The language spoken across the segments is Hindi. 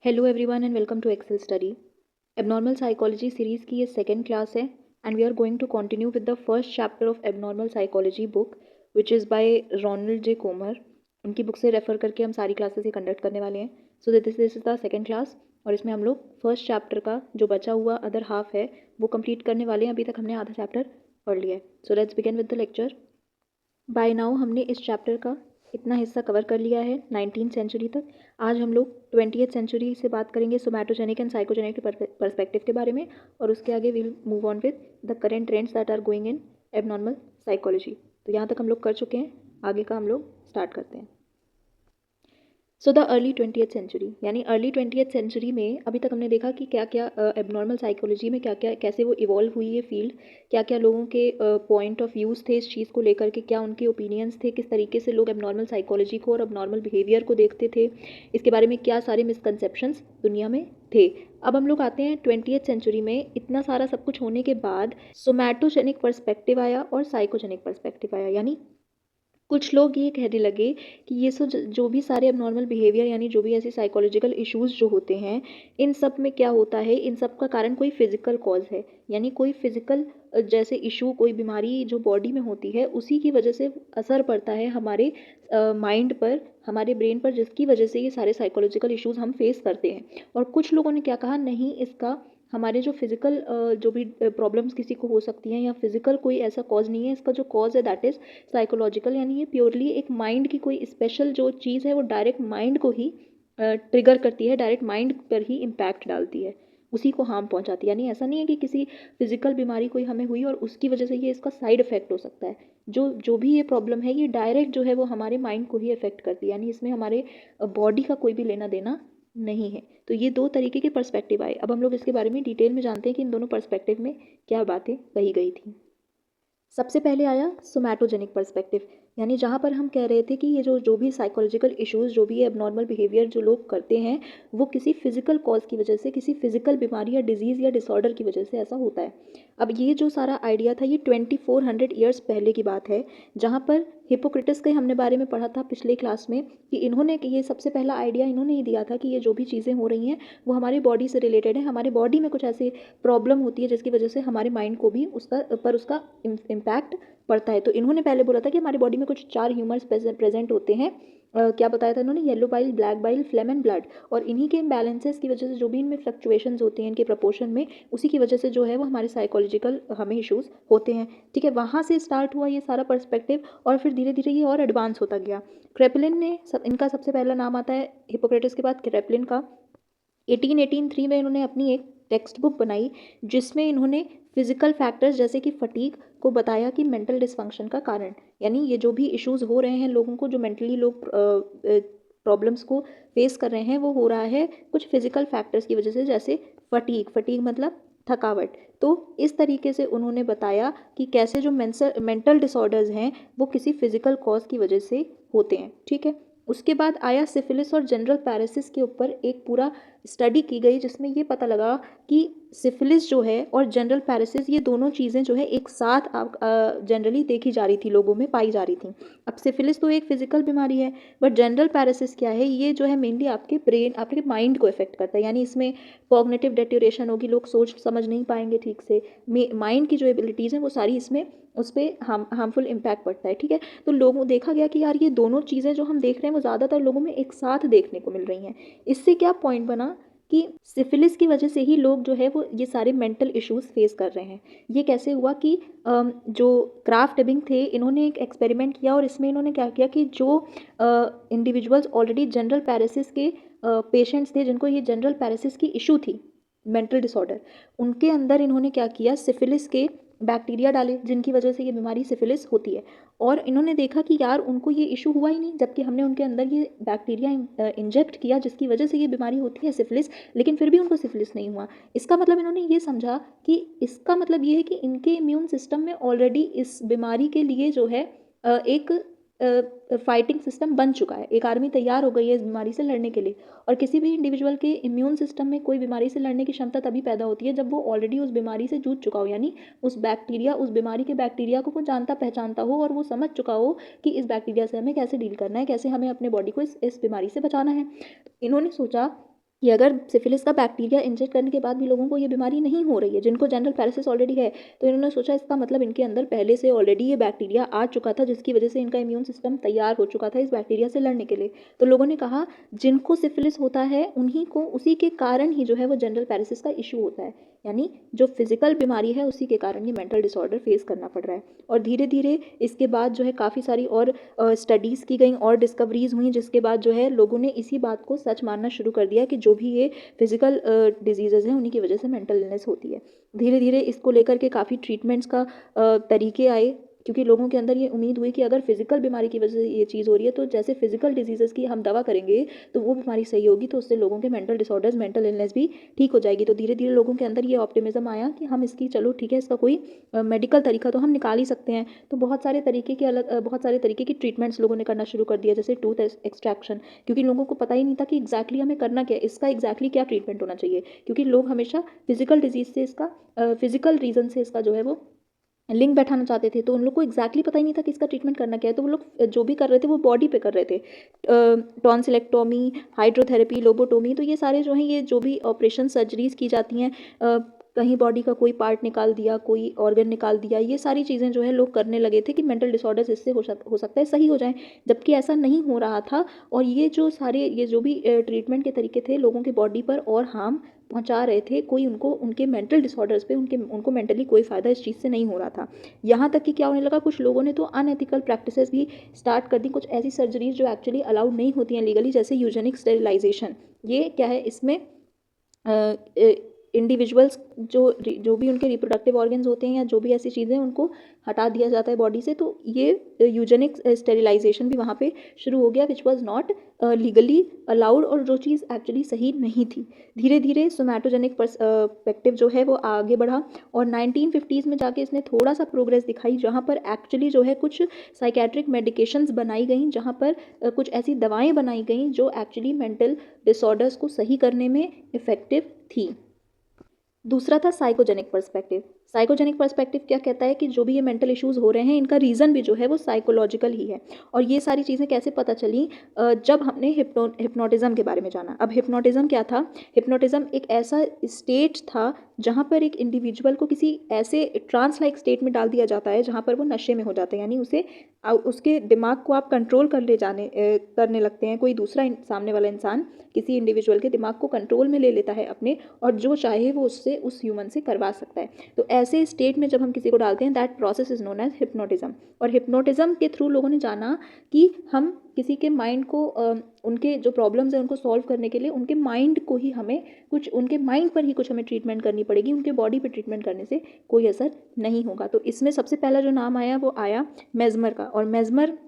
Hello everyone and welcome to Excel study. Abnormal psychology series की ये सेकेंड क्लास है and we are going to continue with the first chapter of abnormal psychology book which is by Ronald J Comer. उनकी बुक से रेफर करके हम सारी क्लासेस ये कंडक्ट करने वाले हैं। So this is the second class और इसमें हम लोग फर्स्ट चैप्टर का जो बचा हुआ अदर हाफ है वो कंप्लीट करने वाले हैं। अभी तक हमने आधा चैप्टर पढ़ लिया है। So let's begin with the lecture. By now हमने इस चैप्टर का इतना हिस्सा कवर कर लिया है 19th सेंचुरी तक। आज हम लोग 20th सेंचुरी से बात करेंगे सोमैटोजेनिक एंड साइकोजेनिक पर्सपेक्टिव के बारे में और उसके आगे will move on with the current trends that are going in abnormal psychology. तो यहाँ तक हम लोग कर चुके हैं, आगे का हम लोग स्टार्ट करते हैं। So the early 20th century, यानी अर्ली 20th सेंचुरी में अभी तक हमने देखा कि क्या क्या एबनॉर्मल साइकोलॉजी में क्या क्या कैसे वो इवॉल्व हुई है फील्ड, क्या क्या लोगों के पॉइंट ऑफ व्यूज़ थे इस चीज़ को लेकर के, क्या उनके ओपिनियंस थे, किस तरीके से लोग एबनॉर्मल साइकोलॉजी को और एबनॉर्मल बिहेवियर को देखते थे, इसके बारे में क्या सारे मिसकंसेप्शंस दुनिया में थे। अब हम लोग आते हैं 20th सेंचुरी में। इतना सारा सब कुछ होने के बाद सोमैटोजेनिक पर्सपेक्टिव आया और साइकोजेनिक पर्सपेक्टिव आया। यानी कुछ लोग ये कहने लगे कि ये जो भी सारे अबनॉर्मल बिहेवियर यानी जो भी ऐसे साइकोलॉजिकल इश्यूज़ जो होते हैं, इन सब में क्या होता है, इन सब का कारण कोई फिजिकल कॉज है। यानी कोई फिजिकल जैसे इशू, कोई बीमारी जो बॉडी में होती है उसी की वजह से असर पड़ता है हमारे माइंड पर, हमारे ब्रेन पर, जिसकी वजह से ये सारे साइकोलॉजिकल इश्यूज़ हम फेस करते हैं। और कुछ लोगों ने क्या कहा, नहीं, इसका हमारे जो फिजिकल जो भी प्रॉब्लम्स किसी को हो सकती हैं या फिजिकल कोई ऐसा कॉज नहीं है, इसका जो कॉज है दैट इज़ साइकोलॉजिकल। यानी ये प्योरली एक माइंड की कोई स्पेशल जो चीज़ है वो डायरेक्ट माइंड को ही ट्रिगर करती है, डायरेक्ट माइंड पर ही इम्पैक्ट डालती है, उसी को हार्म पहुंचाती है। यानी ऐसा नहीं है कि किसी फिजिकल बीमारी कोई हमें हुई और उसकी वजह से ये इसका साइड इफेक्ट हो सकता है। जो जो भी ये प्रॉब्लम है ये डायरेक्ट जो है वो हमारे माइंड को ही इफेक्ट करती है, यानी इसमें हमारे बॉडी का कोई भी लेना देना नहीं है। तो ये दो तरीके के पर्सपेक्टिव आए। अब हम लोग इसके बारे में डिटेल में जानते हैं कि इन दोनों पर्सपेक्टिव में क्या बातें कही गई थी। सबसे पहले आया सोमैटोजेनिक पर्सपेक्टिव, यानी जहाँ पर हम कह रहे थे कि ये जो भी साइकोलॉजिकल इश्यूज़, जो भी एबनॉर्मल बिहेवियर जो लोग करते हैं वो किसी फिजिकल कॉज की वजह से, किसी फिजिकल बीमारी या डिजीज़ या डिसऑर्डर की वजह से ऐसा होता है। अब ये जो सारा आइडिया था ये 2400 ईयर्स पहले की बात है, जहाँ पर हिपोक्रेटस के हमने बारे में पढ़ा था पिछले क्लास में कि इन्होंने ये सबसे पहला आइडिया इन्होंने ही दिया था कि ये जो भी चीज़ें हो रही हैं वो हमारी बॉडी से रिलेटेड है, हमारे बॉडी में कुछ ऐसे प्रॉब्लम होती है जिसकी वजह से हमारे माइंड को भी उसका इम्पैक्ट पड़ता है। तो इन्होंने पहले बोला था कि हमारी बॉडी में कुछ 4 ह्यूमर्स प्रेजेंट होते हैं। क्या बताया था इन्होंने, yellow bile, black bile, flame and blood, और इन्हीं के इम्बैलेंसेस की वजह से जो भी इनमें फ्लक्चुएशंस होती हैं इनके प्रपोर्शन में, उसी की वजह से जो है वो हमारे साइकोलॉजिकल हमें इश्यूज़ होते हैं। ठीक है, वहाँ से स्टार्ट हुआ ये सारा पर्सपेक्टिव और फिर धीरे धीरे ये और एडवांस होता गया। क्रेपलिन ने इनका सबसे पहला नाम आता है हिपोक्रेटिस के बाद क्रेपलिन का। 1883 में इन्होंने अपनी एक टेक्स्ट बुक बनाई जिसमें इन्होंने फिजिकल फैक्टर्स जैसे कि फटीग को बताया कि मेंटल डिसफंक्शन का कारण, यानी ये जो भी इश्यूज़ हो रहे हैं लोगों को, जो मेंटली लोग प्रॉब्लम्स को फेस कर रहे हैं, वो हो रहा है कुछ फिजिकल फैक्टर्स की वजह से, जैसे फटीग मतलब थकावट। तो इस तरीके से उन्होंने बताया कि कैसे जो मेंटल डिसऑर्डर्स हैं वो किसी फिजिकल कॉज की वजह से होते हैं। ठीक है, उसके बाद आया सिफिलिस और जनरल पैरासिस के ऊपर एक पूरा स्टडी की गई जिसमें ये पता लगा कि सिफिलिस जो है और जनरल पैरासिस, ये दोनों चीज़ें जो है एक साथ जनरली देखी जा रही थी, लोगों में पाई जा रही थी। अब सिफिलिस तो एक फिजिकल बीमारी है, बट जनरल पैरासिस क्या है, ये जो है मेनली आपके ब्रेन, आपके माइंड को इफेक्ट करता है। यानी इसमें कॉग्निटिव डेट्यूरेशन होगी, लोग सोच समझ नहीं पाएंगे ठीक से, माइंड की जो एबिलिटीज़ हैं वो सारी इसमें उस पर हार्मफुल इम्पैक्ट पड़ता है। ठीक है, तो लोगों देखा गया कि यार ये दोनों चीज़ें जो हम देख रहे हैं वो ज़्यादातर लोगों में एक साथ देखने को मिल रही हैं। इससे क्या पॉइंट बना कि सिफिलिस की वजह से ही लोग जो है वो ये सारे मेंटल इश्यूज़ फेस कर रहे हैं। ये कैसे हुआ कि जो क्राफ्ट एबिंग थे, इन्होंने एक एक्सपेरिमेंट किया और इसमें इन्होंने क्या किया कि जो इंडिविजुअल्स ऑलरेडी जनरल पैरासिस के पेशेंट्स थे, जिनको ये जनरल पैरासिस की इशू थी, मेंटल डिसऑर्डर, उनके अंदर इन्होंने क्या किया, सिफिलिस के बैक्टीरिया डाले जिनकी वजह से ये बीमारी सिफिलिस होती है। और इन्होंने देखा कि यार उनको ये इशू हुआ ही नहीं, जबकि हमने उनके अंदर ये बैक्टीरिया इंजेक्ट किया जिसकी वजह से ये बीमारी होती है सिफिलिस, लेकिन फिर भी उनको सिफिलिस नहीं हुआ। इसका मतलब इन्होंने ये समझा कि इसका मतलब ये है कि इनके इम्यून सिस्टम में ऑलरेडी इस बीमारी के लिए जो है एक फाइटिंग सिस्टम बन चुका है, एक आर्मी तैयार हो गई है इस बीमारी से लड़ने के लिए। और किसी भी इंडिविजुअल के इम्यून सिस्टम में कोई बीमारी से लड़ने की क्षमता तभी पैदा होती है जब वो ऑलरेडी उस बीमारी से जूझ चुका हो, यानी उस बीमारी के बैक्टीरिया को वो जानता पहचानता हो और वो समझ चुका हो कि इस बैक्टीरिया से हमें कैसे डील करना है, कैसे हमें अपने बॉडी को इस बीमारी से बचाना है। इन्होंने सोचा कि अगर सिफिलिस का बैक्टीरिया इंजेक्ट करने के बाद भी लोगों को ये बीमारी नहीं हो रही है, जिनको जनरल पैरासिस ऑलरेडी है, तो इन्होंने सोचा इसका मतलब इनके अंदर पहले से ऑलरेडी ये बैक्टीरिया आ चुका था, जिसकी वजह से इनका इम्यून सिस्टम तैयार हो चुका था इस बैक्टीरिया से लड़ने के लिए। तो लोगों ने कहा जिनको सिफिलिस होता है उन्हीं को उसी के कारण ही जो है वो जनरल पैरासिस का इशू होता है, यानी जो फिजिकल बीमारी है उसी के कारण ये मेंटल डिसऑर्डर फेस करना पड़ रहा है। और धीरे धीरे इसके बाद जो है काफ़ी सारी और स्टडीज़ की गई और डिस्कवरीज हुई, जिसके बाद जो है लोगों ने इसी बात को सच मानना शुरू कर दिया कि जो भी ये फिजिकल डिजीज़ेज़ हैं उन्हीं की वजह से मेंटल इलनेस होती है। धीरे धीरे इसको लेकर के काफ़ी ट्रीटमेंट्स का तरीके आए, क्योंकि लोगों के अंदर ये उम्मीद हुई कि अगर फिजिकल बीमारी की वजह से ये चीज़ हो रही है तो जैसे फिजिकल डिजीज़ेज़ की हम दवा करेंगे तो वो बीमारी सही होगी, तो उससे लोगों के मेंटल डिसऑर्डर्स, मेंटल इलनेस भी ठीक हो जाएगी। तो धीरे धीरे लोगों के अंदर ये ऑप्टिमिज्म आया कि हम इसकी, चलो ठीक है, इसका कोई मेडिकल तरीका तो हम निकाल ही सकते हैं। तो बहुत सारे तरीके के बहुत सारे तरीके की ट्रीटमेंट्स लोगों ने करना शुरू कर दिया, जैसे टूथ एक्सट्रैक्शन, क्योंकि लोगों को पता ही नहीं था कि एग्जैक्टली हमें करना क्या है, इसका एग्जैक्टली क्या ट्रीटमेंट होना चाहिए, क्योंकि लोग हमेशा फिजिकल डिजीज से इसका फिजिकल रीजन से इसका जो है वो लिंक बैठाना चाहते थे। तो उन लोग को एग्जैक्टली पता ही नहीं था कि इसका ट्रीटमेंट करना क्या है, तो वो लोग जो भी कर रहे थे वो बॉडी पे कर रहे थे। टॉन्सिलेक्टोमी, हाइड्रोथेरेपी, लोबोटोमी, तो ये सारे जो हैं, ये जो भी ऑपरेशन सर्जरीज की जाती हैं, कहीं बॉडी का कोई पार्ट निकाल दिया, कोई ऑर्गन निकाल दिया, ये सारी चीज़ें जो है लोग करने लगे थे कि मेंटल डिसऑर्डर्स इससे हो सकता है सही हो जाए, जबकि ऐसा नहीं हो रहा था। और ये जो भी ट्रीटमेंट के तरीके थे लोगों के बॉडी पर और हार्म पहुंचा रहे थे, कोई उनको उनके मेंटल डिसऑर्डर्स पे उनको मेंटली कोई फ़ायदा इस चीज़ से नहीं हो रहा था। यहाँ तक कि क्या होने लगा, कुछ लोगों ने तो अनएथिकल प्रैक्टिसेस भी स्टार्ट कर दी, कुछ ऐसी सर्जरीज जो एक्चुअली अलाउड नहीं होती हैं लीगली, जैसे यूजेनिक स्टेरिलाइजेशन। ये क्या है, इसमें इंडिविजुअल्स जो भी उनके रिप्रोडक्टिव ऑर्गन्स होते हैं या जो भी ऐसी चीज़ें उनको हटा दिया जाता है बॉडी से, तो ये यूजेनिक स्टेरिलाइजेशन भी वहाँ पे शुरू हो गया, which was not legally allowed, और जो चीज़ एक्चुअली सही नहीं थी। धीरे धीरे सोमैटोजेनिक पर्सपेक्टिव जो है वो आगे बढ़ा, और 1950s में जाके इसने थोड़ा सा प्रोग्रेस दिखाई, जहाँ पर एक्चुअली जो है कुछ साइकेट्रिक मेडिकेशंस बनाई गई, जहाँ पर कुछ ऐसी दवाएं बनाई गई जो एक्चुअली मेंटल डिसऑर्डर्स को सही करने में इफ़ेक्टिव थी। दूसरा था साइकोजेनिक पर्सपेक्टिव। साइकोजेनिक पर्सपेक्टिव क्या कहता है कि जो भी ये मेंटल इश्यूज़ हो रहे हैं, इनका रीज़न भी जो है वो साइकोलॉजिकल ही है। और ये सारी चीज़ें कैसे पता चली, जब हमने हिप्नोटिज़म के बारे में जाना। अब हिप्नोटिज़म क्या था, हिप्नोटिज़म एक ऐसा स्टेट था जहाँ पर एक इंडिविजुअल को किसी ऐसे ट्रांस लाइक स्टेट में डाल दिया जाता है जहाँ पर वो नशे में हो जाते हैं, यानी उसके दिमाग को आप कंट्रोल करने लगते हैं। कोई दूसरा सामने वाला इंसान किसी इंडिविजुअल के दिमाग को कंट्रोल में ले लेता है अपने, और जो चाहे वो उससे उस ह्यूमन से करवा सकता है। तो ऐसे स्टेट में जब हम किसी को डालते हैं, that process is known as hypnotism. और हिप्नोटिज्म के थ्रू लोगों ने जाना कि हम किसी के माइंड को उनके जो प्रॉब्लम्स हैं उनको सॉल्व करने के लिए उनके माइंड को ही हमें कुछ, उनके माइंड पर ही कुछ हमें ट्रीटमेंट करनी पड़ेगी, उनके बॉडी पे ट्रीटमेंट करने से कोई असर नहीं होगा। तो इसमें सबसे पहला जो नाम आया वो आया मेस्मर का। और मेस्मर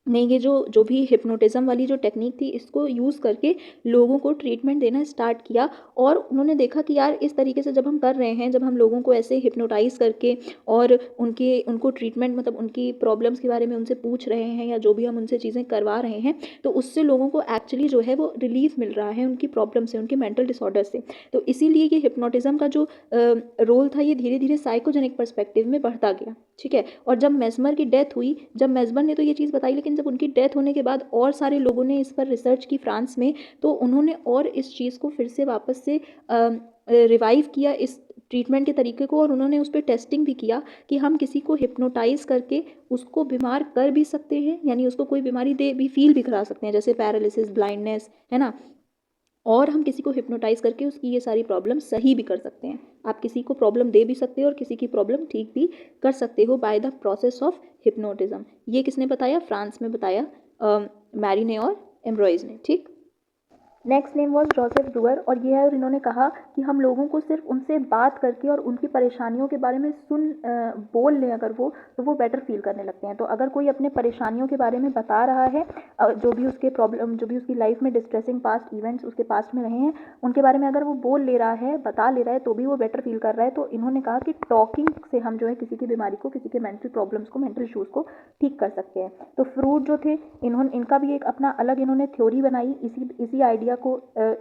ने ये जो भी हिप्नोटिज्म वाली जो टेक्निक थी, इसको यूज़ करके लोगों को ट्रीटमेंट देना स्टार्ट किया। और उन्होंने देखा कि यार इस तरीके से जब हम कर रहे हैं, जब हम लोगों को ऐसे हिप्नोटाइज करके और उनको ट्रीटमेंट, मतलब उनकी प्रॉब्लम्स के बारे में उनसे पूछ रहे हैं या जो भी हम उनसे चीज़ें करवा रहे हैं, तो उससे लोगों को एक्चुअली जो है वो रिलीफ मिल रहा है उनकी प्रॉब्लम से, उनके मेंटल डिसऑर्डर से। तो इसीलिए ये हिप्नोटिज्म का जो रोल था, ये धीरे धीरे साइकोजेनिक पर्सपेक्टिव में बढ़ता गया। ठीक है। और जब मेस्मर की डेथ हुई, जब मेस्मर ने तो ये चीज़ बताई, लेकिन जब उनकी डेथ होने के बाद और सारे लोगों ने इस पर रिसर्च की फ्रांस में, तो उन्होंने और इस चीज़ को फिर से वापस से रिवाइव किया, इस ट्रीटमेंट के तरीके को, और उन्होंने उस पर टेस्टिंग भी किया कि हम किसी को हिप्नोटाइज करके उसको बीमार कर भी सकते हैं, यानी उसको कोई बीमारी दे भी, फील भी करा सकते हैं, जैसे पैरालिसिस, ब्लाइंडनेस, है ना। और हम किसी को हिप्नोटाइज करके उसकी ये सारी प्रॉब्लम सही भी कर सकते हैं। आप किसी को प्रॉब्लम दे भी सकते हो और किसी की प्रॉब्लम ठीक भी कर सकते हो by the process of hypnotism. ये किसने बताया, फ्रांस में बताया मैरी ने और एम्ब्रॉयज ने। ठीक। Next name was Joseph Breuer, और ये है, और इन्होंने कहा कि हम लोगों को सिर्फ उनसे बात करके और उनकी परेशानियों के बारे में बोल लें अगर वो, तो वो बेटर फील करने लगते हैं। तो अगर कोई अपने परेशानियों के बारे में बता रहा है, जो भी उसके प्रॉब्लम, जो भी उसकी लाइफ में डिस्ट्रेसिंग पास्ट इवेंट्स उसके पास्ट में रहे हैं, उनके बारे में अगर वो बोल ले रहा है, बता ले रहा है, तो भी वो बेटर फील कर रहा है। तो इन्होंने कहा कि टॉकिंग से हम जो है किसी की बीमारी को, किसी के मेंटल प्रॉब्लम्स को, मेंटल इशूज़ को ठीक कर सकते हैं। तो फ्रूड जो थे, इनका भी एक अपना अलग इन्होंने थ्योरी बनाई, इसी आइडिया को,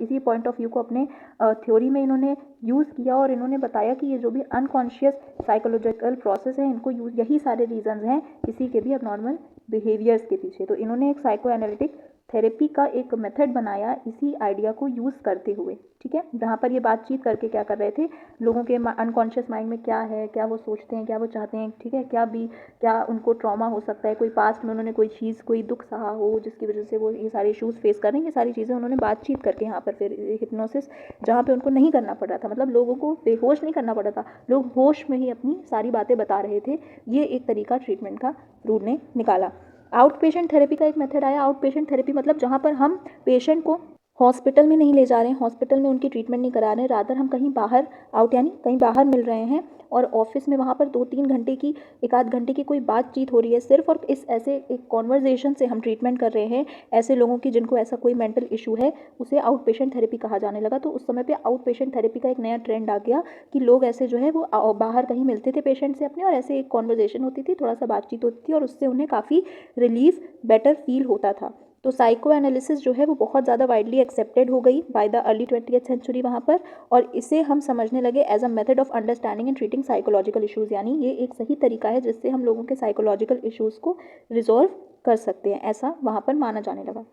इसी पॉइंट ऑफ व्यू को अपने थ्योरी में इन्होंने यूज़ किया। और इन्होंने बताया कि ये जो भी अनकॉन्शियस साइकोलॉजिकल प्रोसेस है, इनको यूज़, यही सारे रीजंस हैं किसी के भी अबनॉर्मल बिहेवियर्स के पीछे। तो इन्होंने एक साइको एनालिटिक थेरेपी का एक मेथड बनाया इसी आइडिया को यूज़ करते हुए, ठीक है, जहाँ पर ये बातचीत करके क्या कर रहे थे, लोगों के अनकॉन्शियस माइंड में क्या है, क्या वो सोचते हैं, क्या वो चाहते हैं, ठीक है, क्या उनको ट्रॉमा हो सकता है, कोई पास्ट में उन्होंने कोई चीज़, कोई दुख सहा हो जिसकी वजह से वो ये सारे इश्यूज़ फेस कर रहे हैं, ये सारी चीज़ें उन्होंने बातचीत करके यहाँ पर फिर हिप्नोसिस जहाँ पे उनको नहीं करना पड़ रहा था, मतलब लोगों को बेहोश नहीं करना पड़ रहा था, लोग होश में ही अपनी सारी बातें बता रहे थे, ये एक तरीका ट्रीटमेंट का रूड ने निकाला। आउट पेशेंट थेरेपी का एक मेथड आया। आउट पेशेंट थेरेपी मतलब जहाँ पर हम पेशेंट को हॉस्पिटल में नहीं ले जा रहे हैं, हॉस्पिटल में उनकी ट्रीटमेंट नहीं करा रहे हैं, रादर हम कहीं बाहर, आउट यानी कहीं बाहर मिल रहे हैं और ऑफिस में वहाँ पर 2-3 घंटे की, 1 आध घंटे की कोई बातचीत हो रही है सिर्फ, और इस ऐसे एक कॉन्वर्जेशन से हम ट्रीटमेंट कर रहे हैं ऐसे लोगों की जिनको ऐसा कोई मेंटल इशू है, उसे आउट पेशेंट थेरेपी कहा जाने लगा। तो उस समय पे आउट पेशेंट थेरेपी का एक नया ट्रेंड आ गया कि लोग ऐसे जो है वो बाहर कहीं मिलते थे पेशेंट से अपने, और ऐसे एक कॉन्वर्जेशन होती थी, थोड़ा सा बातचीत होती थी और उससे उन्हें काफ़ी रिलीफ, बेटर फील होता था। तो साइको एनालिसिस जो है वो बहुत ज़्यादा वाइडली एक्सेप्टेड हो गई by the early 20th century वहाँ पर, और इसे हम समझने लगे as a method of understanding and treating psychological issues, यानी ये एक सही तरीका है जिससे हम लोगों के साइकोलॉजिकल इश्यूज़ को रिजॉल्व कर सकते हैं, ऐसा वहाँ पर माना जाने लगा।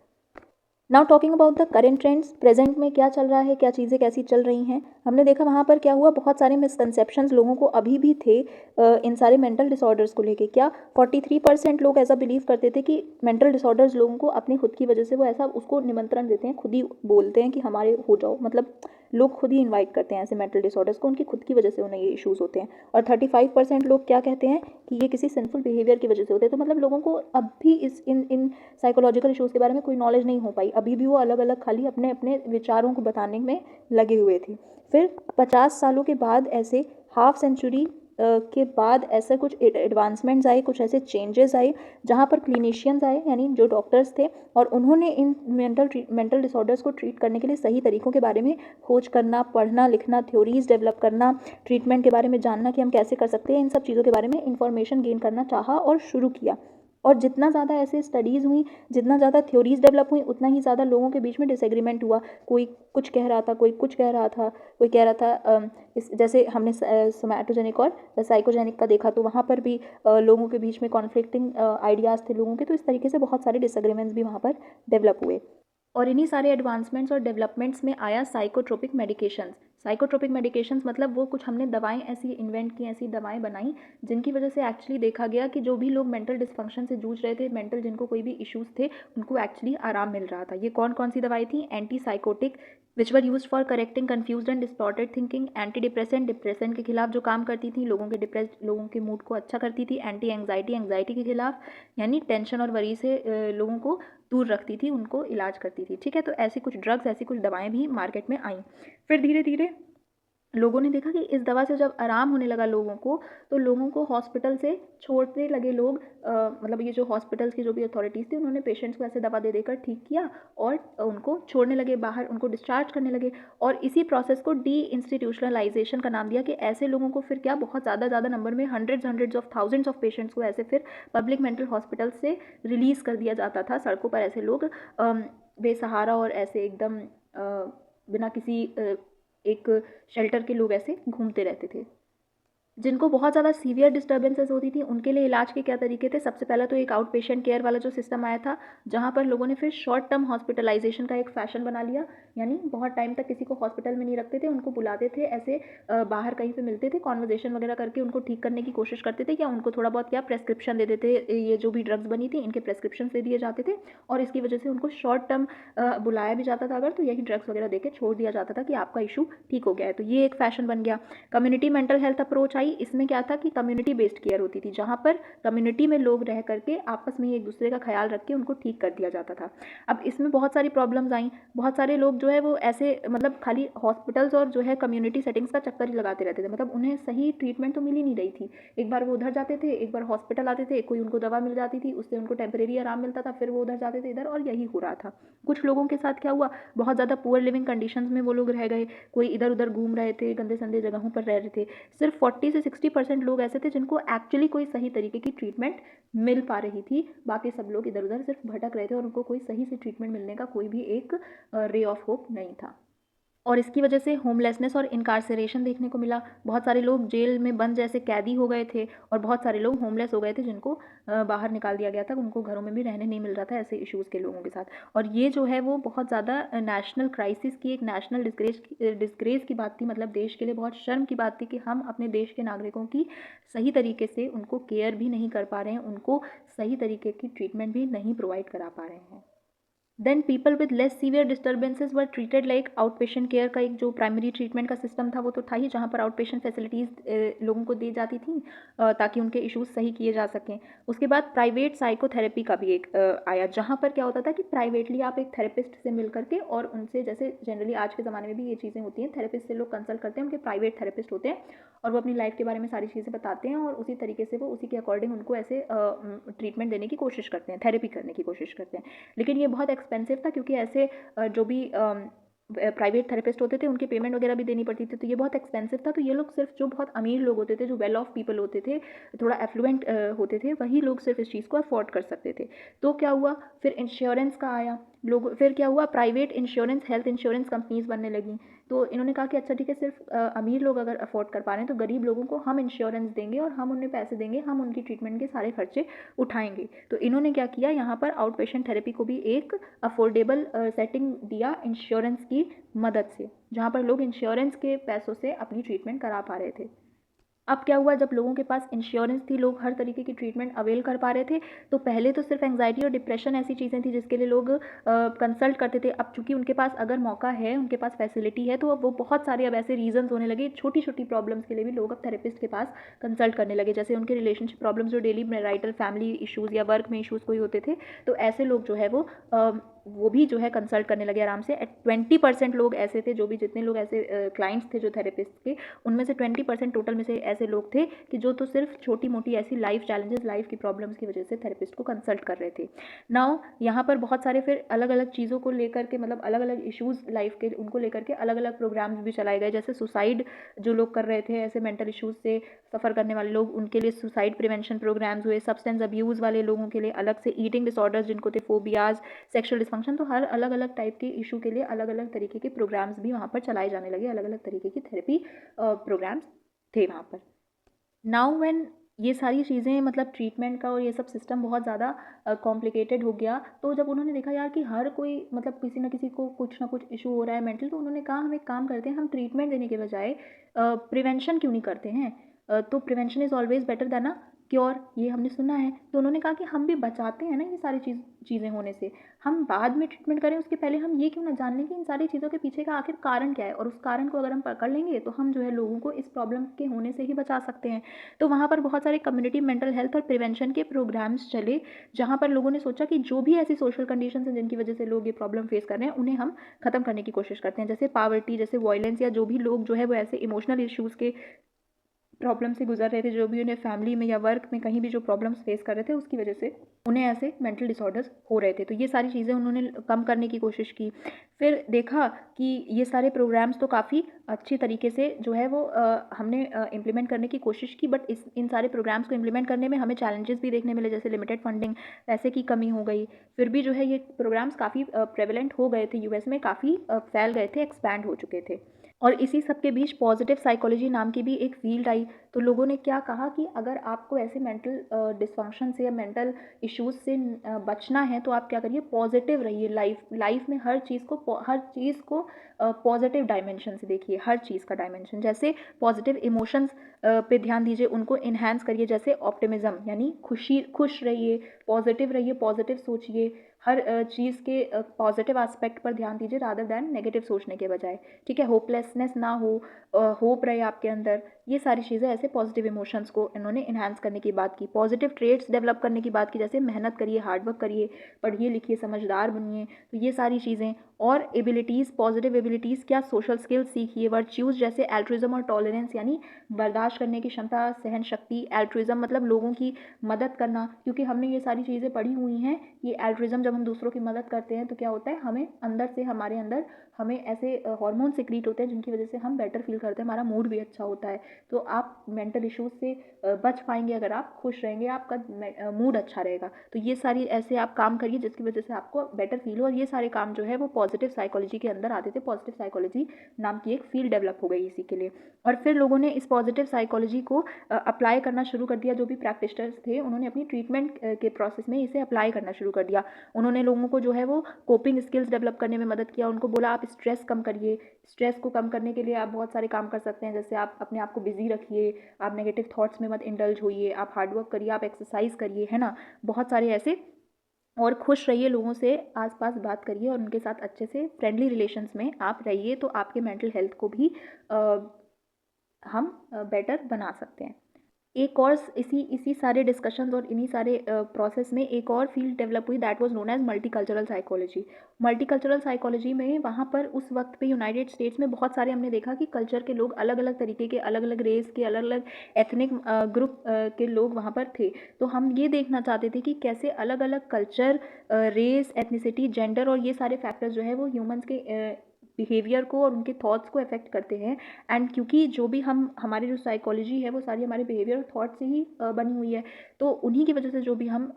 Now talking about the current trends, present में क्या चल रहा है, क्या चीज़ें कैसी चल रही हैं, हमने देखा वहाँ पर क्या हुआ, बहुत सारे मिसकंसेप्शंस लोगों को अभी भी थे इन सारे मेंटल डिसऑर्डर्स को लेके। क्या 43% लोग ऐसा बिलीव करते थे कि मेंटल डिसऑर्डर्स लोगों को अपनी खुद की वजह से वो ऐसा उसको निमंत्रण देते हैं, खुद ही बोलते हैं कि हमारे हो जाओ, मतलब लोग खुद ही इन्वाइट करते हैं ऐसे मेंटल डिसऑर्डर्स को, उनकी खुद की वजह से उन्हें ये इश्यूज़ होते हैं। और 35% लोग क्या कहते हैं कि ये किसी सिंफुल बिहेवियर की वजह से होते हैं। तो मतलब लोगों को अब भी इस इन साइकोलॉजिकल इश्यूज़ के बारे में कोई नॉलेज नहीं हो पाई, अभी भी वो अलग अलग खाली अपने अपने विचारों को बताने में लगे हुए थे। फिर 50 सालों के बाद, ऐसे हाफ सेंचुरी के बाद ऐसे कुछ एडवांसमेंट्स आए, कुछ ऐसे चेंजेस आए जहाँ पर क्लिनिशियंस आए, यानी जो डॉक्टर्स थे, और उन्होंने इन मेंटल डिसऑर्डर्स को ट्रीट करने के लिए सही तरीकों के बारे में खोज करना, पढ़ना, लिखना, थ्योरीज डेवलप करना, ट्रीटमेंट के बारे में जानना कि हम कैसे कर सकते हैं, इन सब चीज़ों के बारे में इंफॉर्मेशन गेन करना चाहा और शुरू किया। और जितना ज़्यादा ऐसे स्टडीज़ हुई, जितना ज़्यादा थ्योरीज डेवलप हुई, उतना ही ज़्यादा लोगों के बीच में डिसएग्रीमेंट हुआ, कोई कुछ कह रहा था, कोई कुछ कह रहा था, कोई कह रहा था इस जैसे हमने सोमैटोजेनिक और साइकोजेनिक का देखा, तो वहाँ पर भी लोगों के बीच में कॉन्फ्लिक्टिंग आइडियाज़ थे लोगों के, तो इस तरीके से बहुत सारे डिसएग्रीमेंट्स भी वहाँ पर डेवलप हुए। और इन्हीं सारे एडवांसमेंट्स और डेवलपमेंट्स में आया साइकोट्रोपिक मेडिकेशंस। साइकोट्रोपिक मेडिकेशंस मतलब वो कुछ हमने दवाएं ऐसी इन्वेंट की, ऐसी दवाएं बनाई जिनकी वजह से एक्चुअली देखा गया कि जो भी लोग मेंटल डिस्फंक्शन से जूझ रहे थे, मेंटल जिनको कोई भी इश्यूज़ थे, उनको एक्चुअली आराम मिल रहा था। ये कौन कौन सी दवाई थी? Anti psychotic which were use for correcting confuse and distorted thinking, anti depressant depression के खिलाफ जो काम करती थी, लोगों के डिप्रेस्ड लोगों के मूड को अच्छा करती थी, एंटी एंग्जाइटी एंग्जाइटी के खिलाफ, यानी टेंशन और वरी से लोगों को दूर रखती थी, उनको इलाज करती थी, ठीक है। तो ऐसी कुछ ड्रग्स, ऐसी कुछ दवाएं भी मार्केट में आई। फिर धीरे धीरे लोगों ने देखा कि इस दवा से जब आराम होने लगा लोगों को, तो लोगों को हॉस्पिटल से छोड़ने लगे लोग, मतलब ये जो हॉस्पिटल्स की जो भी अथॉरिटीज़ थी, उन्होंने पेशेंट्स को ऐसे दवा दे देकर ठीक किया और उनको छोड़ने लगे बाहर, उनको डिस्चार्ज करने लगे। और इसी प्रोसेस को डी इंस्टीट्यूशनलाइजेशन का नाम दिया कि ऐसे लोगों को फिर क्या, बहुत ज़्यादा नंबर में, hundreds of thousands of patients को ऐसे फिर पब्लिक मेंटल हॉस्पिटल से रिलीज़ कर दिया जाता था। सड़कों पर ऐसे लोग बेसहारा और ऐसे एकदम बिना किसी एक शेल्टर के लोग ऐसे घूमते रहते थे। जिनको बहुत ज़्यादा सीवियर डिस्टर्बेंसेस होती थी, उनके लिए इलाज के क्या तरीके थे? सबसे पहला तो एक आउट पेशेंट केयर वाला जो सिस्टम आया था, जहाँ पर लोगों ने फिर शॉर्ट टर्म हॉस्पिटलाइजेशन का एक फैशन बना लिया, यानी बहुत टाइम तक किसी को हॉस्पिटल में नहीं रखते थे, उनको बुलाते थे ऐसे, बाहर कहीं पे मिलते थे, कॉन्वर्जेशन वगैरह करके उनको ठीक करने की कोशिश करते थे, या उनको थोड़ा बहुत क्या प्रेस्क्रिप्शन दे देते, ये जो भी ड्रग्स बनी थी इनके प्रेस्क्रिप्शन दे दिए जाते थे, और इसकी वजह से उनको शॉर्ट टर्म बुलाया भी जाता था अगर, तो यही ड्रग्स वगैरह दे के छोड़ दिया जाता था कि आपका इशू ठीक हो गया है। तो ये एक फैशन बन गया। Community mental health approach I. इसमें क्या था कि कम्युनिटी बेस्ड केयर होती थी, जहाँ पर कम्युनिटी में लोग रह करके आपस में एक दूसरे का ख्याल रख के उनको ठीक कर दिया जाता था। अब इसमें बहुत सारी प्रॉब्लम्स आई, बहुत सारे लोग जो है वो ऐसे, मतलब खाली हॉस्पिटल्स और जो है कम्युनिटी सेटिंग्स का चक्कर ही लगाते रहते थे, मतलब उन्हें सही ट्रीटमेंट तो मिल ही नहीं रही थी। एक बार वो उधर जाते थे, एक बार हॉस्पिटल आते थे, कोई उनको दवा मिल जाती थी, उससे उनको टेम्परेरी आराम मिलता था, फिर वो उधर जाते थे इधर, और यही हो रहा था। कुछ लोगों के साथ क्या हुआ, बहुत ज़्यादा पुअर लिविंग कंडीशंस में वो लोग रह गए, कोई इधर उधर घूम रहे थे, गंदे संदे जगहों पर रह रहे थे। सिर्फ 40 से 60% लोग ऐसे थे जिनको एक्चुअली कोई सही तरीके की ट्रीटमेंट मिल पा रही थी, बाकी सब लोग इधर उधर सिर्फ भटक रहे थे और उनको कोई सही से ट्रीटमेंट मिलने का कोई भी एक रे ऑफ होप नहीं था। और इसकी वजह से होमलेसनेस और इनकार्सरेशन देखने को मिला। बहुत सारे लोग जेल में बंद जैसे कैदी हो गए थे और बहुत सारे लोग होमलेस हो गए थे जिनको बाहर निकाल दिया गया था, उनको घरों में भी रहने नहीं मिल रहा था ऐसे इश्यूज़ के लोगों के साथ। और ये जो है वो बहुत ज़्यादा नेशनल क्राइसिस की, एक नेशनल डिस्ग्रेस की बात थी। मतलब देश के लिए बहुत शर्म की बात थी कि हम अपने देश के नागरिकों की सही तरीके से उनको केयर भी नहीं कर पा रहे हैं, उनको सही तरीके की ट्रीटमेंट भी नहीं प्रोवाइड करा पा रहे हैं। Then people with less severe disturbances were treated like out patient care का एक जो प्राइमरी ट्रीटमेंट का सिस्टम था वो तो था ही, जहाँ पर आउट पेशेंट फैसिलिटीज़ लोगों को दी जाती थी ताकि उनके इश्यूज सही किए जा सकें। उसके बाद प्राइवेट साइकोथेरेपी का भी एक आया, जहाँ पर क्या होता था कि प्राइवेटली आप एक थेरेपिस्ट से मिल करके और उनसे, जैसे जनरली आज के ज़माने में भी ये चीज़ें होती हैं, थेरेपिस्ट से लोग कंसल्ट करते हैं, उनके प्राइवेट थेरेपिस्ट होते हैं और वो अपनी लाइफ के बारे में सारी चीज़ें बताते हैं और उसी तरीके से वो उसी के अकॉर्डिंग उनको ऐसे ट्रीटमेंट देने की कोशिश करते हैं, थेरेपी करने की कोशिश करते हैं। लेकिन ये बहुत एक्सपेंसिव था क्योंकि ऐसे जो भी प्राइवेट थेरेपिस्ट होते थे उनकी पेमेंट वगैरह भी देनी पड़ती थी, तो ये बहुत एक्सपेंसिव था। तो ये लोग सिर्फ जो बहुत अमीर लोग होते थे, जो वेल ऑफ पीपल होते थे, थोड़ा एफ्लुएंट होते थे, वही लोग सिर्फ इस चीज़ को अफोर्ड कर सकते थे। तो क्या हुआ, फिर इंश्योरेंस का आया, लोग फिर क्या हुआ, private insurance, health insurance companies बनने लगी। तो इन्होंने कहा कि अच्छा ठीक है, सिर्फ अमीर लोग अगर अफोर्ड कर पा रहे हैं तो गरीब लोगों को हम इंश्योरेंस देंगे और हम उन्हें पैसे देंगे, हम उनकी ट्रीटमेंट के सारे खर्चे उठाएंगे। तो इन्होंने क्या किया, यहाँ पर आउट पेशेंट थेरेपी को भी एक अफोर्डेबल सेटिंग दिया इंश्योरेंस की मदद से, जहाँ पर लोग इंश्योरेंस के पैसों से अपनी ट्रीटमेंट करा पा रहे थे। अब क्या हुआ, जब लोगों के पास इंश्योरेंस थी, लोग हर तरीके की ट्रीटमेंट अवेल कर पा रहे थे। तो पहले तो सिर्फ एंग्जाइटी और डिप्रेशन ऐसी चीज़ें थी जिसके लिए लोग कंसल्ट करते थे। अब चूंकि उनके पास अगर मौका है, उनके पास फैसिलिटी है, तो अब वो बहुत सारे अब ऐसे रीजंस होने लगे, छोटी छोटी प्रॉब्लम्स के लिए भी लोग अब थेरेपिस्ट के पास कंसल्ट करने लगे। जैसे उनके रिलेशनशिप प्रॉब्लम्स जो डेली मैरिटल फैमिली इशूज़ या वर्क में इशूज़ कोई होते थे, तो ऐसे लोग जो है वो भी जो है कंसल्ट करने लगे आराम से। 20% लोग ऐसे थे, जो भी जितने लोग ऐसे क्लाइंट्स थे जो थेरेपिस्ट के, उनमें से 20% टोटल में से ऐसे लोग थे कि जो तो सिर्फ छोटी मोटी ऐसी लाइफ चैलेंजेस, लाइफ की प्रॉब्लम्स की वजह से थेरेपिस्ट को कंसल्ट कर रहे थे। नाउ यहाँ पर बहुत सारे फिर अलग अलग चीज़ों को लेकर के, मतलब अलग अलग इश्यूज़ लाइफ के, उनको लेकर के अलग अलग प्रोग्राम्स भी चलाए गए। जैसे सुसाइड जो लोग कर रहे थे, ऐसे मेंटल इश्यूज़ से सफ़र करने वाले लोग, उनके लिए सुसाइड प्रिवेंशन प्रोग्राम्स हुए। सब्सटेंस अब्यूज़ वाले लोगों के लिए अलग से, ईटिंग डिसऑर्डर्स जिनको थे, फोबियाज, सेक्सुअल डिस्फंक्शन, तो हर अलग अलग टाइप के इशू के लिए अलग अलग तरीके के प्रोग्राम्स भी वहाँ पर चलाए जाने लगे, अलग अलग तरीके की थेरेपी प्रोग्राम्स थे वहाँ पर। नाउ व्हेन ये सारी चीज़ें, मतलब ट्रीटमेंट का और ये सब सिस्टम बहुत ज़्यादा कॉम्प्लिकेटेड हो गया, तो जब उन्होंने देखा यार कि हर कोई, मतलब किसी ना किसी को कुछ ना कुछ इशू हो रहा है मेंटल, तो उन्होंने कहा हम एक काम करते हैं, हम ट्रीटमेंट देने के बजाय प्रिवेंशन क्यों नहीं करते हैं। तो prevention is always better than a cure, ये हमने सुना है। तो उन्होंने कहा कि हम भी बचाते हैं ना ये सारी चीज़ें होने से, हम बाद में ट्रीटमेंट करें उसके पहले हम ये क्यों ना जान लें कि इन सारी चीज़ों के पीछे का आखिर कारण क्या है, और उस कारण को अगर हम पकड़ लेंगे तो हम जो है लोगों को इस प्रॉब्लम के होने से ही बचा सकते हैं। तो वहाँ पर बहुत सारे कम्युनिटी मेंटल हेल्थ और प्रिवेंशन के प्रोग्राम्स चले, जहाँ पर लोगों ने सोचा कि जो भी ऐसी सोशल कंडीशन हैं जिनकी वजह से लोग ये प्रॉब्लम फेस कर रहे हैं, उन्हें हम खत्म करने की कोशिश करते हैं। जैसे पावर्टी, जैसे वायलेंस, या जो भी लोग जो है वो ऐसे इमोशनल इश्यूज़ के प्रॉब्लम से गुजर रहे थे, जो भी उन्हें फैमिली में या वर्क में कहीं भी जो प्रॉब्लम्स फेस कर रहे थे, उसकी वजह से उन्हें ऐसे मेंटल डिसऑर्डर्स हो रहे थे। तो ये सारी चीज़ें उन्होंने कम करने की कोशिश की। फिर देखा कि ये सारे प्रोग्राम्स तो काफ़ी अच्छी तरीके से जो है वो हमने इम्प्लीमेंट करने की कोशिश की, बट इन सारे प्रोग्राम्स को इम्प्लीमेंट करने में हमें चैलेंजेस भी देखने मिले, जैसे लिमिटेड फंडिंग, पैसे की कमी हो गई। फिर भी जो है ये प्रोग्राम्स काफ़ी प्रेवलेंट हो गए थे, यूएस में काफ़ी फैल गए थे, एक्सपैंड हो चुके थे। और इसी सब के बीच पॉजिटिव साइकोलॉजी नाम की भी एक फील्ड आई। तो लोगों ने क्या कहा कि अगर आपको ऐसे मेंटल डिस्फंक्शन से या मेंटल इश्यूज से बचना है, तो आप क्या करिए, पॉजिटिव रहिए। लाइफ में हर चीज़ को पॉजिटिव डायमेंशन से देखिए, हर चीज़ का डायमेंशन। जैसे पॉजिटिव इमोशंस पे ध्यान दीजिए, उनको इन्हांस करिए। जैसे ऑप्टिमिज्म, यानी खुश रहिए, पॉजिटिव सोचिए, हर चीज़ के पॉजिटिव एस्पेक्ट पर ध्यान दीजिए रादर दैन नेगेटिव सोचने के बजाय। ठीक है, होपलेसनेस ना हो, होप रहे आपके अंदर। ये सारी चीज़ें ऐसे पॉजिटिव इमोशंस को इन्होंने इन्हांस करने की बात की। पॉजिटिव ट्रेड्स डेवलप करने की बात की, जैसे मेहनत करिए, हार्डवर्क करिए, पढ़िए लिखिए, समझदार बनिए। तो ये सारी चीज़ें। और एबिलिटीज़, पॉजिटिव एबिलिटीज़ क्या, सोशल स्किल्स सीखिए। वर्च्यूज़ जैसे एल्ट्रुइज्म और टॉलरेंस, यानी बर्दाश्त करने की क्षमता, सहन शक्ति। एल्ट्रुइज्म मतलब लोगों की मदद करना, क्योंकि हमने ये सारी चीज़ें पढ़ी हुई हैं। ये एल्ट्रुइज्म, जब हम दूसरों की मदद करते हैं तो क्या होता है, हमें अंदर से, हमारे अंदर हमें ऐसे हार्मोन सिक्रीट होते हैं जिनकी वजह से हम बेटर फील करते हैं, हमारा मूड भी अच्छा होता है। तो आप मेंटल इश्यूज से बच पाएंगे अगर आप खुश रहेंगे, आपका मूड अच्छा रहेगा। तो ये सारी ऐसे आप काम करिए जिसकी वजह से आपको बेटर फील हो, और ये सारे काम जो है वो पॉजिटिव साइकोलॉजी के अंदर आते थे। पॉजिटिव साइकोलॉजी नाम की एक फील्ड डेवलप हो गई इसी के लिए, और फिर लोगों ने इस पॉजिटिव साइकोलॉजी को अप्लाई करना शुरू कर दिया। जो भी प्रैक्टिशनर्स थे उन्होंने अपनी ट्रीटमेंट के प्रोसेस में इसे अप्लाई करना शुरू कर दिया। उन्होंने लोगों को जो है वो कोपिंग स्किल्स डेवलप करने में मदद किया। उनको बोला आप स्ट्रेस कम करिए, स्ट्रेस को कम करने के लिए आप बहुत सारे काम कर सकते हैं, जैसे आप अपने आप को बिजी रखिए, आप नेगेटिव थॉट्स में मत इंडल्ज होइए, आप हार्डवर्क करिए, आप एक्सरसाइज करिए, है ना, बहुत सारे ऐसे। और खुश रहिए, लोगों से आसपास बात करिए और उनके साथ अच्छे से फ्रेंडली रिलेशंस में आप रहिए, तो आपके मेंटल हेल्थ को भी हम बेटर बना सकते हैं। एक और इसी सारे डिस्कशंस और इन्हीं सारे प्रोसेस में एक और फील्ड डेवलप हुई, that was known as multicultural psychology. Multicultural psychology में वहाँ पर उस वक्त पे यूनाइटेड स्टेट्स में बहुत सारे हमने देखा कि कल्चर के लोग, अलग अलग तरीके के, अलग अलग रेस के, अलग अलग एथनिक ग्रुप के लोग वहाँ पर थे। तो हम ये देखना चाहते थे कि कैसे अलग अलग कल्चर, रेस, एथनिसिटी, जेंडर और ये सारे फैक्टर्स जो है वो ह्यूमन्स के बिहेवियर को और उनके थॉट्स को अफेक्ट करते हैं। एंड क्योंकि जो भी हमारी जो साइकोलॉजी है वो सारी हमारे बिहेवियर और थॉट से ही बनी हुई है, तो उन्हीं की वजह से जो भी हम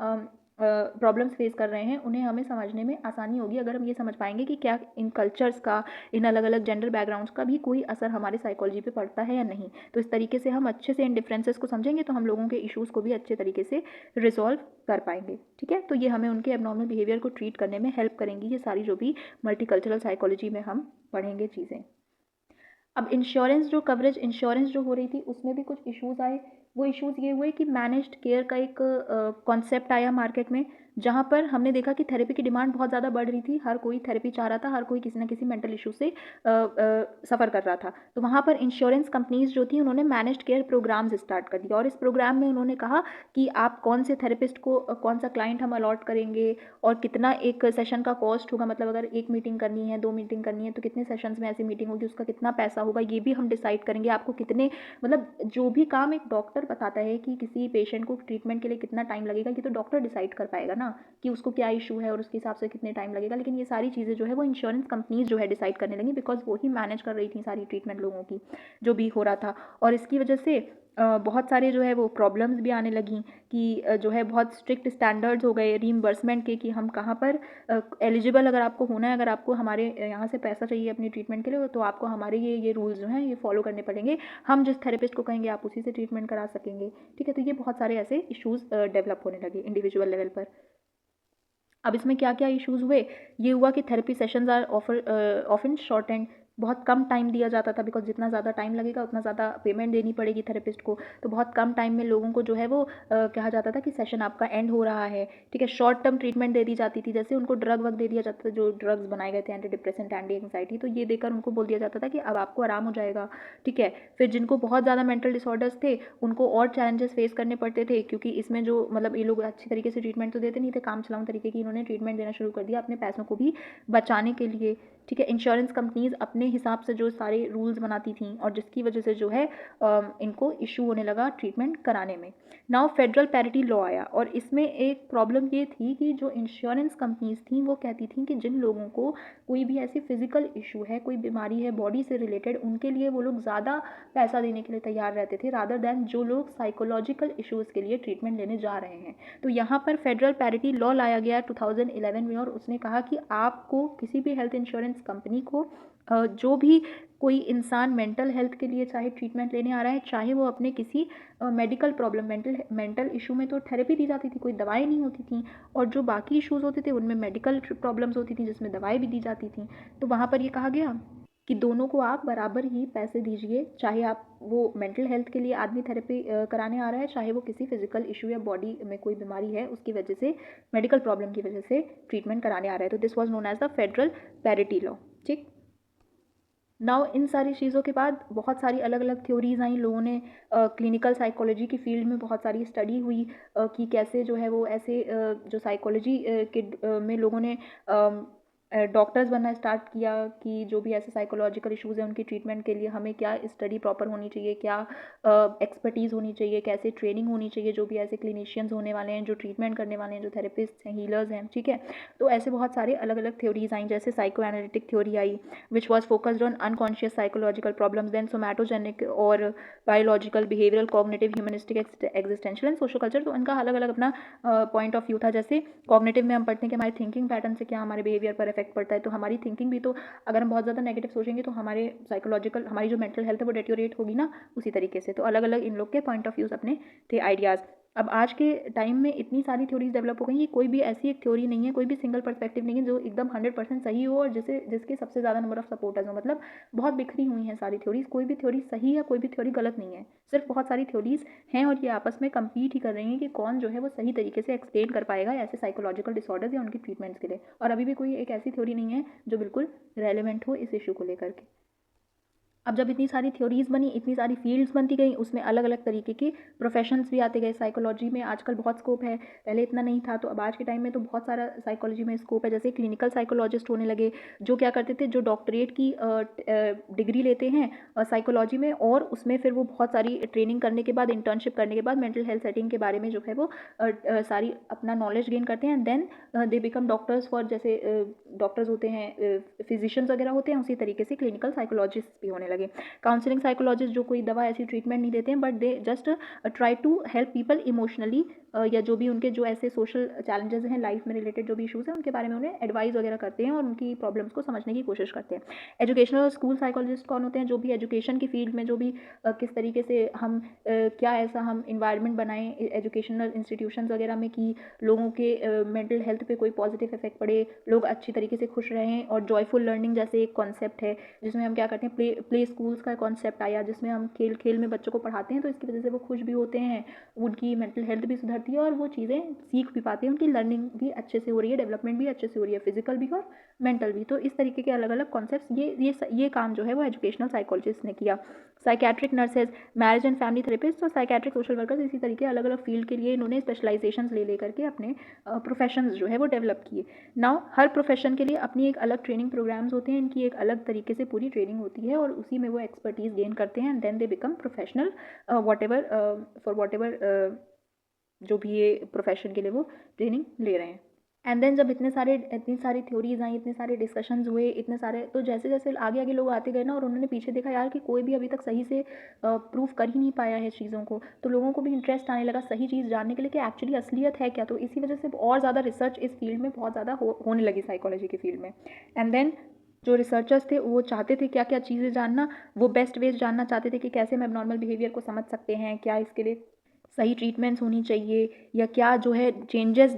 प्रॉब्लम्स फेस कर रहे हैं उन्हें हमें समझने में आसानी होगी अगर हम ये समझ पाएंगे कि क्या इन कल्चर्स का, इन अलग अलग जेंडर बैकग्राउंड्स का भी कोई असर हमारे साइकोलॉजी पे पड़ता है या नहीं। तो इस तरीके से हम अच्छे से इन डिफरेंसेस को समझेंगे तो हम लोगों के इश्यूज़ को भी अच्छे तरीके से रिजॉल्व कर पाएंगे। ठीक है, तो ये हमें उनके एबनॉर्मल बिहेवियर को ट्रीट करने में हेल्प करेंगी, ये सारी जो भी मल्टीकल्चरल साइकोलॉजी में हम पढ़ेंगे चीज़ें। अब इंश्योरेंस जो हो रही थी उसमें भी कुछ इश्यूज़ आए। वो इश्यूज़ ये हुए कि मैनेज्ड केयर का एक कॉन्सेप्ट आया मार्केट में, जहाँ पर हमने देखा कि थेरेपी की डिमांड बहुत ज़्यादा बढ़ रही थी। हर कोई थेरेपी चाह रहा था, हर कोई किसी ना किसी मेंटल इशू से सफ़र कर रहा था। तो वहाँ पर इंश्योरेंस कंपनीज जो थी उन्होंने मैनेज्ड केयर प्रोग्राम्स स्टार्ट कर दिया, और इस प्रोग्राम में उन्होंने कहा कि आप कौन से थेरेपिस्ट को, कौन सा क्लाइंट हम अलॉट करेंगे और कितना एक सेशन का कॉस्ट होगा, मतलब अगर एक मीटिंग करनी है, 2 मीटिंग करनी है तो कितने सेशंस में ऐसी मीटिंग होगी, उसका कितना पैसा होगा, ये भी हम डिसाइड करेंगे। आपको कितने, मतलब जो भी काम एक डॉक्टर बताता है कि किसी पेशेंट को ट्रीटमेंट के लिए कितना टाइम लगेगा, ये तो डॉक्टर डिसाइड कर पाएगा ना कि उसको क्या इशू है और उसके हिसाब से कितने टाइम लगेगा। लेकिन ये सारी चीज़ें जो है वो इंश्योरेंस कंपनीज जो है डिसाइड करने लगी, बिकॉज वो ही मैनेज कर रही थी सारी ट्रीटमेंट लोगों की जो भी हो रहा था। और इसकी वजह से बहुत सारे जो है वो प्रॉब्लम्स भी आने लगी कि जो है बहुत स्ट्रिक्ट स्टैंडर्ड्स हो गए रीइंबर्समेंट के, कि हम कहाँ पर एलिजिबल अगर आपको होना है, अगर आपको हमारे यहाँ से पैसा चाहिए अपनी ट्रीटमेंट के लिए, तो आपको हमारे ये रूल्स जो हैं ये फॉलो करने पड़ेंगे। हम जिस थेरेपिस्ट को कहेंगे आप उसी से ट्रीटमेंट करा सकेंगे। ठीक है, तो ये बहुत सारे ऐसे इश्यूज़ डेवलप होने लगे इंडिविजुअल लेवल पर। अब इसमें क्या क्या इश्यूज़ हुए, ये हुआ कि therapy sessions are often short and, बहुत कम टाइम दिया जाता था, बिकॉज जितना ज़्यादा टाइम लगेगा उतना ज़्यादा पेमेंट देनी पड़ेगी थेरेपिस्ट को। तो बहुत कम टाइम में लोगों को जो है वो कहा जाता था कि सेशन आपका एंड हो रहा है। ठीक है, शॉर्ट टर्म ट्रीटमेंट दे दी जाती थी, जैसे उनको ड्रग वग दे दिया जाता था, जो ड्रग्स बनाए गए थे एंटी डिप्रेसेंट, एंटी एंग्जाइटी, तो ये देकर उनको बोल दिया जाता था कि अब आपको आराम हो जाएगा। ठीक है, फिर जिनको बहुत ज़्यादा मेंटल डिसऑर्डर्स थे उनको और चैलेंजेस फेस करने पड़ते थे, क्योंकि इसमें जो मतलब ये लोग अच्छी तरीके से ट्रीटमेंट तो देते नहीं थे, काम चलाऊ तरीके की इन्होंने ट्रीटमेंट देना शुरू कर दिया अपने पैसों को भी बचाने के लिए। ठीक है, इंश्योरेंस कंपनीज अपने हिसाब से जो सारे रूल्स बनाती थी और जिसकी वजह से जो है इनको इशू होने लगा ट्रीटमेंट कराने में। नाउ फेडरल पैरिटी लॉ आया, और इसमें एक प्रॉब्लम ये थी कि जो इंश्योरेंस कंपनीज थी वो कहती थी कि जिन लोगों को कोई भी ऐसी फिजिकल इशू है, कोई बीमारी है बॉडी से रिलेटेड, उनके लिए वो लोग ज़्यादा पैसा देने के लिए तैयार रहते थे रादर दैन जो लोग साइकोलॉजिकल इश्यूज़ के लिए ट्रीटमेंट लेने जा रहे हैं। तो यहाँ पर फेडरल पैरिटी लॉ लाया गया 2011 में, और उसने कहा कि आपको किसी भी हेल्थ इंश्योरेंस कंपनी को जो भी कोई इंसान मेंटल हेल्थ के लिए चाहे ट्रीटमेंट लेने आ रहा है, चाहे वो अपने किसी मेडिकल प्रॉब्लम, मेंटल इशू में तो थेरेपी दी जाती थी, कोई दवाई नहीं होती थी, और जो बाकी इश्यूज़ होते थे उनमें मेडिकल प्रॉब्लम्स होती थी जिसमें दवाई भी दी जाती थी। तो वहाँ पर ये कहा गया कि दोनों को आप बराबर ही पैसे दीजिए, चाहे आप वो मेंटल हेल्थ के लिए आदमी थेरेपी कराने आ रहा है, चाहे वो किसी फिजिकल इशू या बॉडी में कोई बीमारी है उसकी वजह से, मेडिकल प्रॉब्लम की वजह से ट्रीटमेंट कराने आ रहा है। तो this was known as the federal parity law. ठीक, नाउ इन सारी चीज़ों के बाद बहुत सारी अलग अलग थ्योरीज आई, लोगों ने क्लिनिकल साइकोलॉजी की फील्ड में बहुत सारी स्टडी हुई कि कैसे जो है वो ऐसे जो साइकोलॉजी में लोगों ने डॉक्टर्स बनना स्टार्ट किया कि जो भी ऐसे साइकोलॉजिकल इश्यूज़ हैं उनकी ट्रीटमेंट के लिए हमें क्या स्टडी प्रॉपर होनी चाहिए, क्या एक्सपर्टीज़ होनी चाहिए, कैसे ट्रेनिंग होनी चाहिए, जो भी ऐसे क्लिनिशियंस होने वाले हैं, जो ट्रीटमेंट करने वाले हैं, जो थेरेपिस्ट हैं, हीलर्स हैं। ठीक है, तो ऐसे बहुत सारे अलग अलग थ्योरीज आई, जैसे साइको एनालिटिक थ्योरी आई which was focused on unconscious psychological problems, then somatogenic और biological, behavioural, cognitive, humanistic, existential and social culture. तो इनका अलग अलग अपना पॉइंट ऑफ व्यू था। जैसे कॉग्निटिव में हम पढ़ते हैं कि हमारे थिंकिंग पैटर्न से क्या हमारे बिहेवियर पर इफेक्ट पड़ता है। तो हमारी थिंकिंग भी, तो अगर हम बहुत ज़्यादा नेगेटिव सोचेंगे तो हमारे साइकोलॉजिकल, हमारी जो मेंटल हेल्थ है वो डेटोरेट होगी ना उसी तरीके से। तो अलग अलग इन लोग के पॉइंट ऑफ व्यूज़ अपने थे, आइडियाज़। अब आज के टाइम में इतनी सारी थ्योरीज डेवलप हो गई, कोई भी ऐसी एक थ्योरी नहीं है, कोई भी सिंगल पर्सपेक्टिव नहीं है जो एकदम 100% सही हो और जिसके सबसे ज़्यादा नंबर ऑफ सपोर्टर्स हो। मतलब बहुत बिखरी हुई हैं सारी थ्योरीज, कोई भी थ्योरी सही है, कोई भी थ्योरी गलत नहीं है, सिर्फ बहुत सारी थ्योरीज हैं और ये आपस में कम्पीट ही कर रही हैं कि कौन जो है वो सही तरीके से एक्सप्लेन कर पाएगा ऐसे साइकोलॉजिकल डिसऑर्डर्स या उनकी ट्रीटमेंट्स के लिए। और अभी भी कोई एक ऐसी थ्योरी नहीं है जो बिल्कुल रेलिवेंट हो इस इशू को लेकर के। अब जब इतनी सारी थ्योरीज बनी, इतनी सारी फील्ड्स बनती गई, उसमें अलग अलग तरीके के प्रोफेशंस भी आते गए। साइकोलॉजी में आजकल बहुत स्कोप है, पहले इतना नहीं था। तो अब आज के टाइम में तो बहुत सारा साइकोलॉजी में स्कोप है। जैसे क्लिनिकल साइकोलॉजिस्ट होने लगे, जो क्या करते थे, जो डॉक्टरेट की डिग्री लेते हैं साइकोलॉजी में, और उसमें फिर वो बहुत सारी ट्रेनिंग करने के बाद, इंटर्नशिप करने के बाद मेंटल हेल्थ सेटिंग के बारे में जो है वो सारी अपना नॉलेज गेन करते हैं। And then they become doctors for, जैसे डॉक्टर्स होते हैं, फिजिशियंस वगैरह होते हैं, उसी तरीके से क्लिनिकल साइकोलॉजिस्ट भी होने लगे। काउंसलिंग साइकोलॉजिस्ट जो कोई दवा ऐसी ट्रीटमेंट नहीं देते हैं, but they just try to help people emotionally, या जो भी उनके जो ऐसे सोशल चैलेंजेस हैं, लाइफ में रिलेटेड जो भी इशूज़ हैं, उनके बारे में उन्हें एडवाइस वगैरह करते हैं और उनकी प्रॉब्लम्स को समझने की कोशिश करते हैं। एजुकेशनल स्कूल साइकोलॉजिस्ट कौन होते हैं? जो भी एजुकेशन की फील्ड में, जो भी किस तरीके से हम क्या ऐसा हम इन्वायरमेंट बनाएं एजुकेशनल इंस्टीट्यूशंस वगैरह में कि लोगों के मेंटल हेल्थ पे कोई पॉजिटिव इफेक्ट पड़े, लोग अच्छी तरीके से खुश रहें। और जॉयफुल लर्निंग जैसे एक कॉन्सेप्ट है जिसमें हम क्या करते हैं, प्ले स्कूल्स का कॉन्सेप्ट आया, जिसमें हम खेल खेल में बच्चों को पढ़ाते हैं, तो इसकी वजह से वो खुश भी होते हैं, उनकी मेंटल हेल्थ भी सुधरती है और वो चीज़ें सीख भी पाते हैं, उनकी लर्निंग भी अच्छे से हो रही है, डेवलपमेंट भी अच्छे से हो रही है, फिजिकल भी और मेंटल भी। तो इस तरीके के अलग अलग कॉन्सेप्ट्स, ये काम जो है वो एजुकेशनल साइकोलॉजिस्ट ने किया। Psychiatric nurses, marriage and family therapist और साइकेट्रिक सोशल वर्कर्स, इसी तरीके अलग अलग फील्ड के लिए इन्होंने स्पेशलाइजेशंस ले करके अपने प्रोफेशंस जो है वो डेवलप किए। नाउ हर प्रोफेशन के लिए अपनी एक अलग ट्रेनिंग प्रोग्राम्स होते हैं, इनकी एक अलग तरीके से पूरी ट्रेनिंग होती है और उसी में वो एक्सपर्टीज़ गेन करते हैं and then they become professional whatever for whatever जो भी ये प्रोफेशन के लिए वो ट्रेनिंग ले रहे हैं। एंड देन जब इतनी सारी थ्योरीज आई, इतने सारे डिस्कशंस हुए, इतने सारे, तो जैसे जैसे आगे आगे लोग आते गए ना, और उन्होंने पीछे देखा यार कि कोई भी अभी तक सही से प्रूफ कर ही नहीं पाया है चीज़ों को, तो लोगों को भी इंटरेस्ट आने लगा सही चीज़ जानने के लिए कि एक्चुअली असलियत है क्या। तो इसी वजह से और ज़्यादा रिसर्च इस फील्ड में बहुत ज़्यादा होने लगी, साइकोलॉजी के फील्ड में। एंड देन जो रिसर्चर्स थे वो चाहते थे क्या क्या चीज़ें जानना, वो बेस्ट वेज जानना चाहते थे कि कैसे हम एबनॉर्मल बिहेवियर को समझ सकते हैं, क्या इसके लिए सही ट्रीटमेंट्स होनी चाहिए, या क्या जो है चेंजेस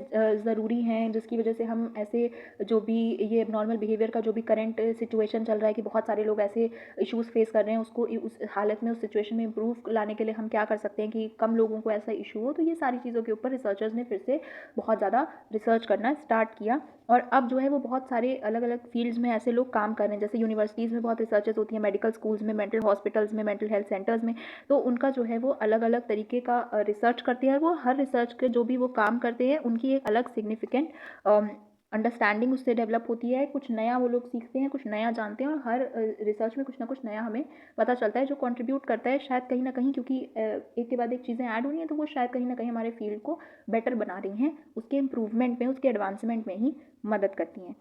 ज़रूरी हैं जिसकी वजह से हम ऐसे जो भी ये एबनॉर्मल बिहेवियर का जो भी करंट सिचुएशन चल रहा है कि बहुत सारे लोग ऐसे इश्यूज़ फेस कर रहे हैं, उसको उस हालत में, उस सिचुएशन में इम्प्रूव लाने के लिए हम क्या कर सकते हैं कि कम लोगों को ऐसा इशू हो। तो ये सारी चीज़ों के ऊपर रिसर्चर्स ने फिर से बहुत ज़्यादा रिसर्च करना स्टार्ट किया और अब जो है वो बहुत सारे अलग अलग फील्ड्स में ऐसे लोग काम कर रहे हैं। जैसे यूनिवर्सिटीज़ में बहुत रिसर्चेस होती हैं, मेडिकल स्कूल्स में, मेंटल हॉस्पिटल्स में, मेंटल हेल्थ सेंटर्स में, तो उनका जो है वो अलग अलग तरीके का रिसर्च करते हैं। वो हर रिसर्च के जो भी वो काम करते हैं उनकी एक अलग सिग्निफिकेंट अंडरस्टैंडिंग उससे डेवलप होती है, कुछ नया वो लोग सीखते हैं, कुछ नया जानते हैं और हर रिसर्च में कुछ ना कुछ नया हमें पता चलता है जो कंट्रीब्यूट करता है शायद कहीं ना कहीं, क्योंकि एक के बाद एक चीज़ें ऐड हो रही हैं तो वो शायद कहीं ना कहीं हमारे फील्ड को बेटर बना रही हैं, उसके इम्प्रूवमेंट में, उसके एडवांसमेंट में ही मदद करती हैं।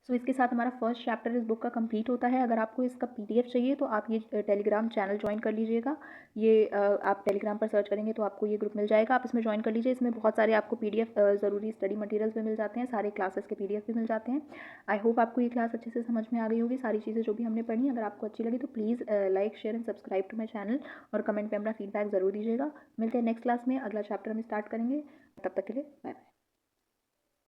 सो इसके साथ हमारा फर्स्ट चैप्टर इस बुक का कंप्लीट होता है। अगर आपको इसका पीडीएफ चाहिए तो आप ये टेलीग्राम चैनल ज्वाइन कर लीजिएगा। ये आप टेलीग्राम पर सर्च करेंगे तो आपको ये ग्रुप मिल जाएगा, आप इसमें ज्वाइन कर लीजिए। इसमें बहुत सारे आपको पीडीएफ ज़रूरी स्टडी मटेरियल्स भी मिल जाते हैं, सारे क्लासेस के पीडीएफ भी मिल जाते हैं। आई होप आपको ये क्लास अच्छे से समझ में आ गई होगी, सारी चीज़ें जो भी हमने पढ़ी। अगर आपको अच्छी लगी तो please like, share and subscribe to my channel और कमेंट में अपना फीडबैक ज़रूर दीजिएगा। मिलते हैं नेक्स्ट क्लास में, अगला चैप्टर हम स्टार्ट करेंगे। तब तक के लिए बाय बाय।